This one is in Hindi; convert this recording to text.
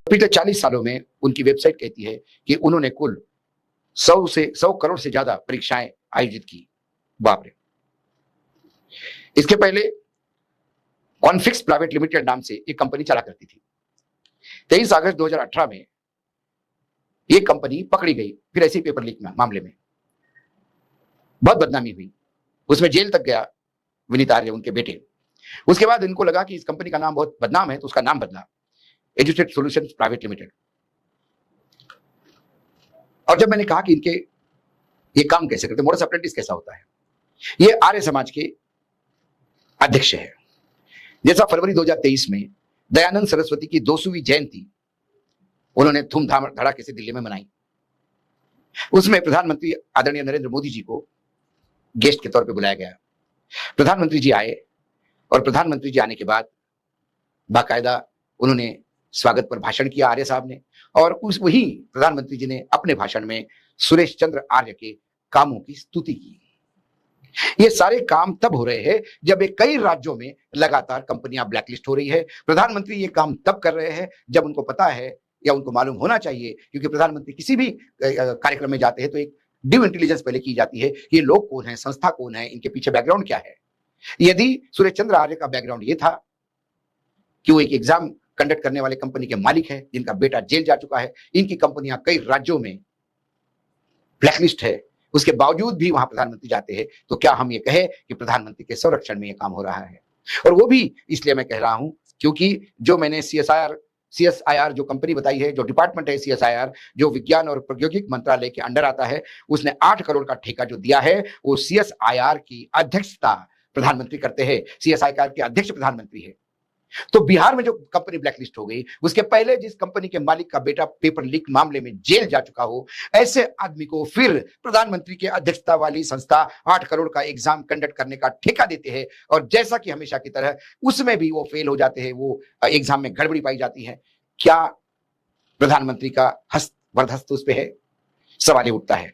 पिछले 40 सालों में उनकी वेबसाइट कहती है कि उन्होंने कुल 100 करोड़ से ज्यादा परीक्षाएं आयोजित की। बाप रे। इसके पहले कॉन्फिक्स प्राइवेट लिमिटेड नाम से एक कंपनी चला करती थी। 23 अगस्त 2018 में ये कंपनी पकड़ी गई, फिर ऐसे पेपर लीक मामले में बहुत बदनामी हुई, उसमें जेल तक गया विनीत आर्य, उनके बेटे। उसके बाद इनको लगा कि इस कंपनी का नाम बहुत बदनाम है, तो उसका नाम बदला, एजुकेट सॉल्यूशंस प्राइवेट लिमिटेड। और जब मैंने कहा कि इनके ये काम कैसे करते, मोडस ऑपरेंडी कैसा होता है, ये आर्य समाज के अध्यक्ष है। जैसा फरवरी 2023 में दयानंद सरस्वती की 200वीं जयंती उन्होंने धूमधाम धड़ाके से दिल्ली में मनाई, उसमें प्रधानमंत्री आदरणीय नरेंद्र मोदी जी को गेस्ट के तौर पे बुलाया गया। प्रधानमंत्री जी आए और प्रधानमंत्री जी आने के बाद बाकायदा उन्होंने स्वागत पर भाषण किया आर्य साहब ने, और उस वही प्रधानमंत्री जी ने अपने भाषण में सुरेश चंद्र आर्य के कामों की स्तुति की। ये सारे काम तब हो रहे हैं जब एक कई राज्यों में लगातार कंपनियां ब्लैकलिस्ट हो रही है। प्रधानमंत्री ये काम तब कर रहे हैं जब उनको पता है या उनको मालूम होना चाहिए, क्योंकि प्रधानमंत्री किसी भी कार्यक्रम में जाते हैं तो एक ड्यू इंटेलिजेंस पहले की जाती है कि ये लोग कौन है, संस्था कौन है, इनके पीछे बैकग्राउंड क्या है। यदि सुरेश चंद्र आर्य का बैकग्राउंड ये था कि वो एक एग्जाम कंडक्ट करने वाले कंपनी के मालिक है, जिनका बेटा जेल जा चुका है, इनकी कंपनियां कई राज्यों में ब्लैकलिस्ट है, उसके बावजूद भी वहां प्रधानमंत्री जाते हैं, तो क्या हम ये कहें कि प्रधानमंत्री के संरक्षण में ये काम हो रहा है। और वो भी इसलिए मैं कह रहा हूं क्योंकि जो मैंने CSIR जो कंपनी बताई है, जो डिपार्टमेंट है CSIR, जो विज्ञान और प्रौद्योगिकी मंत्रालय के अंडर आता है, उसने 8 करोड़ का ठेका जो दिया है वो CSIR की अध्यक्षता प्रधानमंत्री करते हैं। CSIR के अध्यक्ष प्रधानमंत्री है। तो बिहार में जो कंपनी ब्लैकलिस्ट हो गई, उसके पहले जिस कंपनी के मालिक का बेटा पेपर लीक मामले में जेल जा चुका हो, ऐसे आदमी को फिर प्रधानमंत्री के अध्यक्षता वाली संस्था 8 करोड़ का एग्जाम कंडक्ट करने का ठेका देते हैं, और जैसा कि हमेशा की तरह उसमें भी वो फेल हो जाते हैं, वो एग्जाम में गड़बड़ी पाई जाती है। क्या प्रधानमंत्री का हस्त वरदहस्त उस पे है? सवाल उठता है।